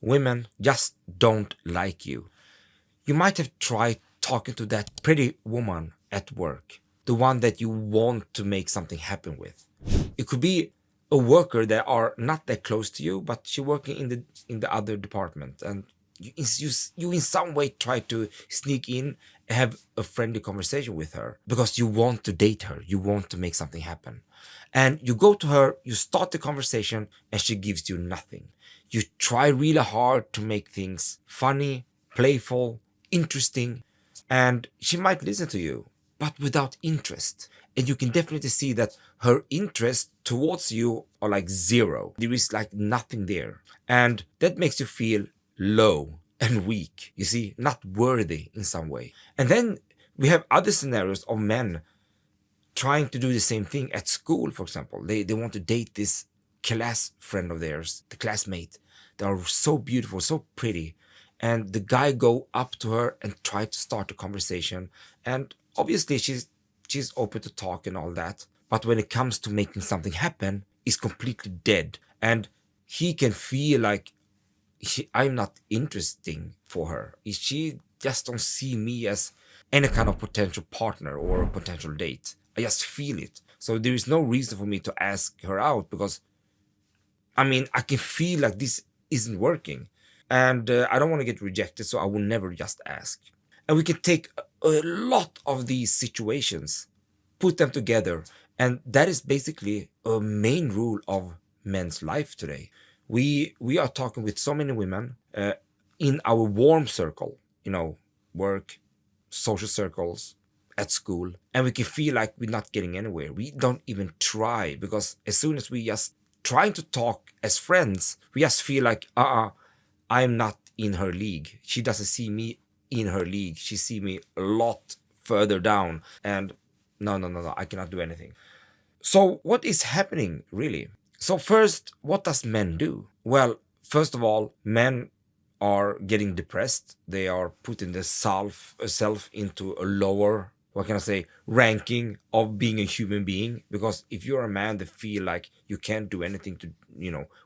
women just don't like you. You might have tried talking to that pretty woman at work, the one that you want to make something happen with. It could be a worker that are not that close to you, but she working in the other department, and you in some way try to sneak in, have a friendly conversation with her because you want to date her, you want to make something happen, and you go to her, you start the conversation, and she gives you nothing. You try really hard to make things funny, playful, interesting, and she might listen to you, but without interest. And you can definitely see that her interest towards you are like zero. There is like nothing there. And that makes you feel low and weak, you see, not worthy in some way. And then we have other scenarios of men trying to do the same thing at school, for example. They want to date this class friend of theirs, the classmate. They are so beautiful, so pretty. And the guy go up to her and try to start a conversation. And obviously she's open to talk and all that. But when it comes to making something happen, it's completely dead. And he can feel like I'm not interesting for her. She just don't see me as any kind of potential partner or a potential date. I just feel it. So there is no reason for me to ask her out because, I mean, I can feel like this isn't working. And I don't want to get rejected, so I will never just ask. And we can take a lot of these situations, put them together, and that is basically a main rule of men's life today. We are talking with so many women in our warm circle, work, social circles, at school, and we can feel like we're not getting anywhere. We don't even try because as soon as we just trying to talk as friends, we just feel like, I'm not in her league. She doesn't see me in her league. She see me a lot further down, and no, I cannot do anything. So what is happening really? So first, what does men do? Well, first of all, men are getting depressed. They are putting the self into a lower, what can I say, ranking of being a human being. Because if you're a man that feel like you can't do anything to,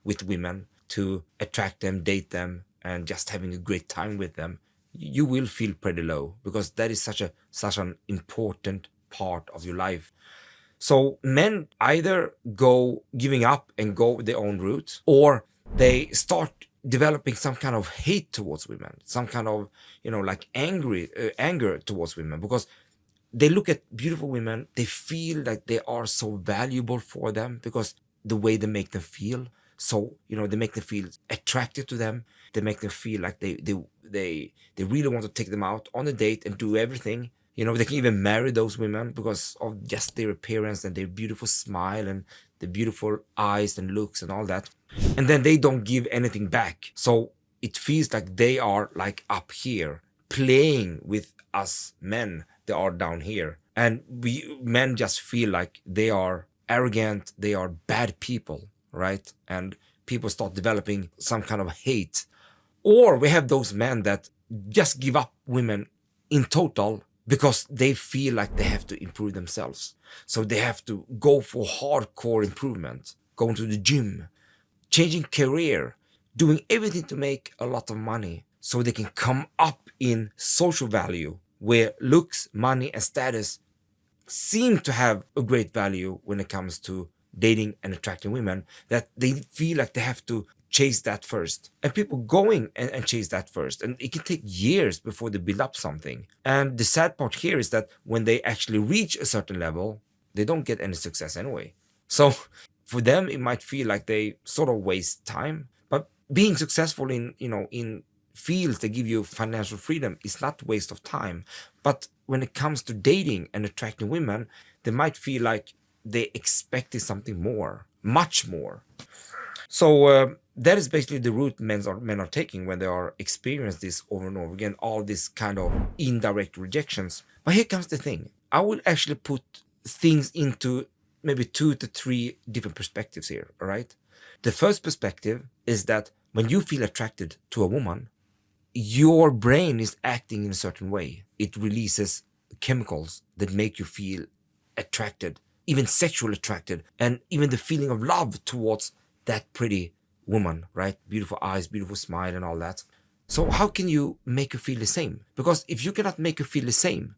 with women to attract them, date them, and just having a great time with them, you will feel pretty low because that is such an important part of your life. So men either go giving up and go their own route, or they start developing some kind of hate towards women, some kind of, like anger towards women, because they look at beautiful women, they feel like they are so valuable for them because the way they make them feel. So, they make them feel attracted to them. They make them feel like they really want to take them out on a date and do everything. They can even marry those women because of just their appearance and their beautiful smile and the beautiful eyes and looks and all that. And then they don't give anything back. So it feels like they are like up here playing with us men that are down here. And we men just feel like they are arrogant, they are bad people, right? And people start developing some kind of hate. Or we have those men that just give up women in total because they feel like they have to improve themselves. So they have to go for hardcore improvement, going to the gym, changing career, doing everything to make a lot of money so they can come up in social value where looks, money, and status seem to have a great value when it comes to dating and attracting women, that they feel like they have to chase that first. And people going and chase that first. And it can take years before they build up something. And the sad part here is that when they actually reach a certain level, they don't get any success anyway. So for them, it might feel like they sort of waste time. But being successful in fields that give you financial freedom is not waste of time. But when it comes to dating and attracting women, they might feel like they expected something more, much more. So that is basically the route men are taking when they are experiencing this over and over again, all this kind of indirect rejections. But here comes the thing. I will actually put things into maybe 2 to 3 different perspectives here, all right? The first perspective is that when you feel attracted to a woman, your brain is acting in a certain way. It releases chemicals that make you feel attracted, even sexually attracted, and even the feeling of love towards that pretty woman, right? Beautiful eyes, beautiful smile, and all that. So how can you make her feel the same? Because if you cannot make her feel the same,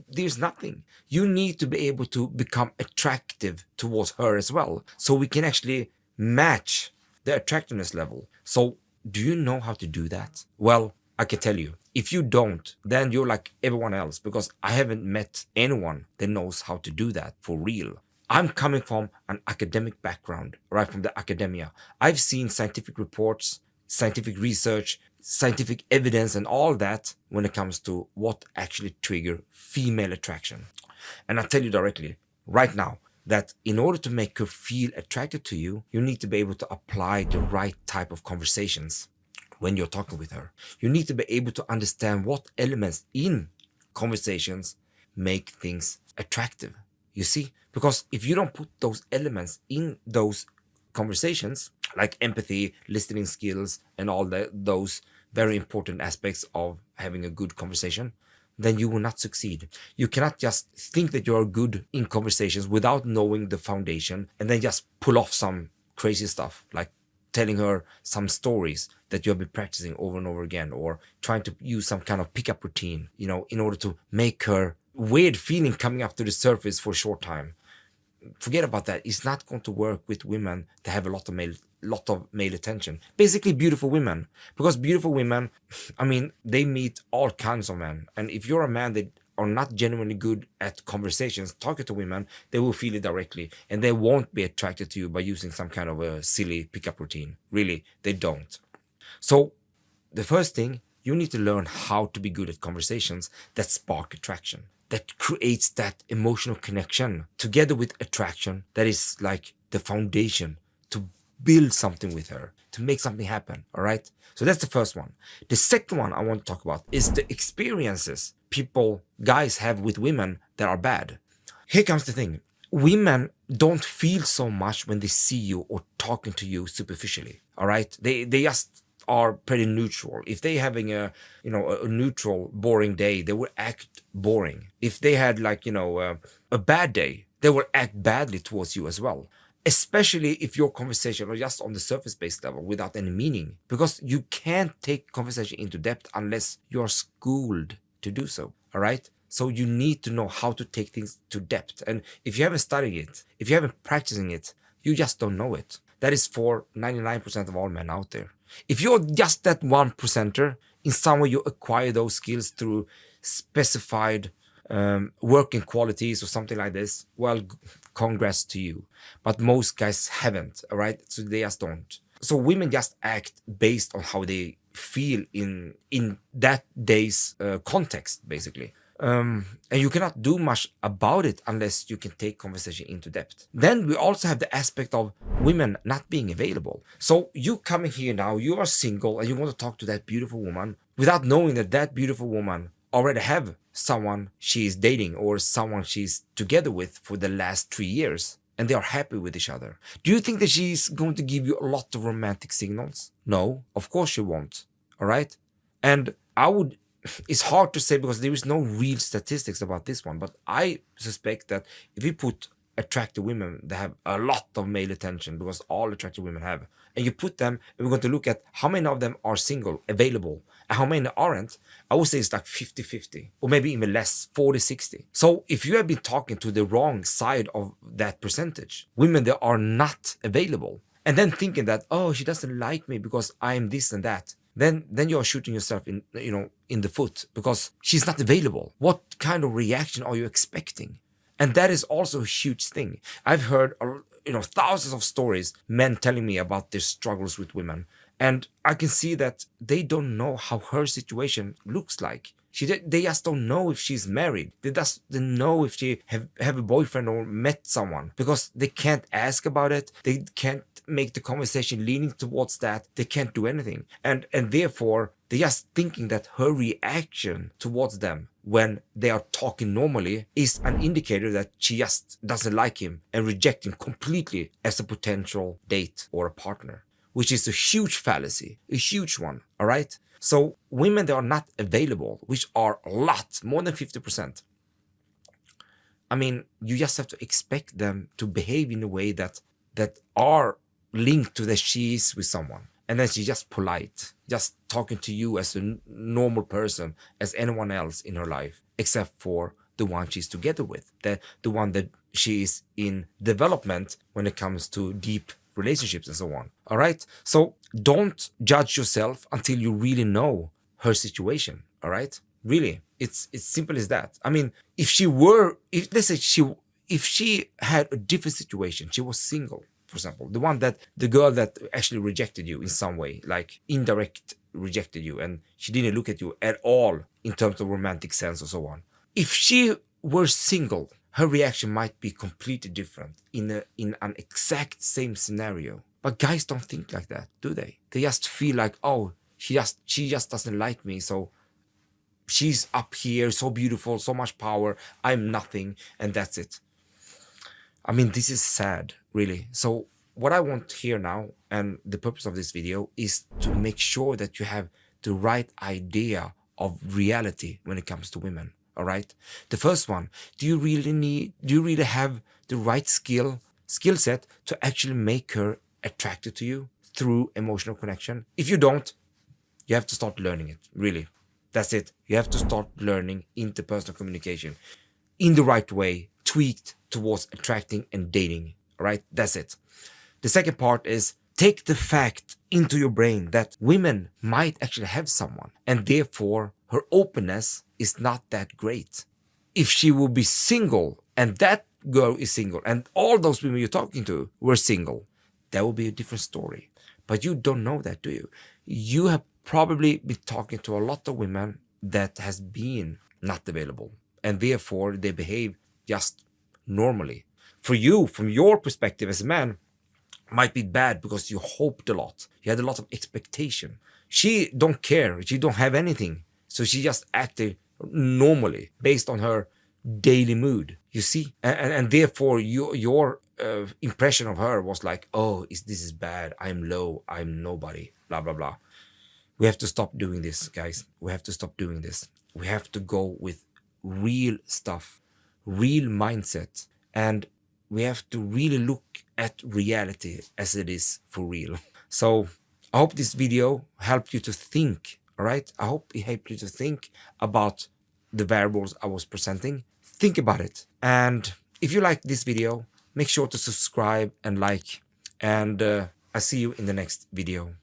there's nothing. You need to be able to become attractive towards her as well, so we can actually match the attractiveness level. So do you know how to do that? Well, I can tell you, if you don't, then you're like everyone else, because I haven't met anyone that knows how to do that for real. I'm coming from an academic background, right from the academia. I've seen scientific reports, scientific research, scientific evidence, and all that when it comes to what actually trigger female attraction. And I tell you directly, right now, that in order to make her feel attracted to you, you need to be able to apply the right type of conversations when you're talking with her. You need to be able to understand what elements in conversations make things attractive. You see? Because if you don't put those elements in those conversations, like empathy, listening skills, and all those very important aspects of having a good conversation, then you will not succeed. You cannot just think that you're good in conversations without knowing the foundation and then just pull off some crazy stuff, like telling her some stories that you have been practicing over and over again, or trying to use some kind of pickup routine, in order to make her weird feeling coming up to the surface for a short time. Forget about that. It's not going to work with women that have a lot of male attention. Basically, beautiful women, because beautiful women, I mean, they meet all kinds of men. And if you're a man that are not genuinely good at conversations, talking to women, they will feel it directly, and they won't be attracted to you by using some kind of a silly pickup routine. Really, they don't. So the first thing, you need to learn how to be good at conversations that spark attraction, that creates that emotional connection together with attraction, that is like the foundation to build something with her, to make something happen. All right. So that's the first one. The second one I want to talk about is the experiences guys have with women that are bad. Here comes the thing. Women don't feel so much when they see you or talking to you superficially. All right. They just are pretty neutral. If they having a neutral, boring day, they will act boring. If they had a bad day, they will act badly towards you as well. Especially if your conversation are just on the surface based level without any meaning, because you can't take conversation into depth unless you're schooled to do so. All right. So you need to know how to take things to depth. And if you haven't studied it, if you haven't practicing it, you just don't know it. That is for 99% of all men out there. If you're just that 1%er, in some way you acquire those skills through specified working qualities or something like this, well, congrats to you. But most guys haven't, all right? So they just don't. So women just act based on how they feel in that day's context, basically. And you cannot do much about it unless you can take conversation into depth. Then we also have the aspect of women not being available. So you coming here now, you are single and you want to talk to that beautiful woman without knowing that that beautiful woman already have someone she is dating or someone she's together with for the last 3 years, and they are happy with each other. Do you think that she's going to give you a lot of romantic signals? No, of course she won't. All right. And it's hard to say because there is no real statistics about this one, but I suspect that if we put attractive women that have a lot of male attention, because all attractive women have, and you put them, and we're going to look at how many of them are single, available, and how many aren't, I would say it's like 50-50, or maybe even less, 40-60. So if you have been talking to the wrong side of that percentage, women that are not available, and then thinking that, oh, she doesn't like me because I'm this and that, then you're shooting yourself in the foot, because she's not available. What kind of reaction are you expecting? And that is also a huge thing. I've heard thousands of stories, men telling me about their struggles with women, and I can see that they don't know how her situation looks like. They just don't know if she's married. They just don't know if she have a boyfriend or met someone, because they can't ask about it. They can't make the conversation leaning towards that. They can't do anything. And therefore, they're just thinking that her reaction towards them when they are talking normally is an indicator that she just doesn't like him and reject him completely as a potential date or a partner, which is a huge fallacy, a huge one, all right? So women that are not available, which are a lot, more than 50%, I mean, you just have to expect them to behave in a way that are linked to that she is with someone, and then she's just polite, just talking to you as a normal person, as anyone else in her life, except for the one she's together with, the one that she is in development when it comes to deep relationships and so on. All right, so don't judge yourself until you really know her situation. All right, really, it's simple as that. I mean, if let's say if she had a different situation, she was single, for example, the girl that actually rejected you in some way, like indirect rejected you, and she didn't look at you at all in terms of romantic sense or so on. If she were single, her reaction might be completely different in an exact same scenario. But guys don't think like that, do they? They just feel like, oh, she just doesn't like me, so she's up here, so beautiful, so much power, I'm nothing, and that's it. I mean, this is sad, really. So what I want here now, and the purpose of this video, is to make sure that you have the right idea of reality when it comes to women. All right. The first one, do you really have the right skill set to actually make her attracted to you through emotional connection? If you don't, you have to start learning it. Really, that's it. You have to start learning interpersonal communication in the right way, tweaked towards attracting and dating. All right, that's it. The second part is take the fact into your brain that women might actually have someone, and therefore her openness is not that great. If she will be single and that girl is single and all those women you're talking to were single, that will be a different story. But you don't know that, do you? You have probably been talking to a lot of women that has been not available, and therefore they behave just normally. For you, from your perspective as a man, might be bad because you hoped a lot. You had a lot of expectation. She don't care. She don't have anything. So she just acted normally based on her daily mood, you see? And therefore your impression of her was like, oh, this is bad. I'm low. I'm nobody. Blah, blah, blah. We have to stop doing this, guys. We have to stop doing this. We have to go with real stuff, real mindset, and we have to really look at reality as it is for real. So I hope this video helped you to think, all right? I hope it helped you to think about the variables I was presenting. Think about it. And if you like this video, make sure to subscribe and like. And I'll see you in the next video.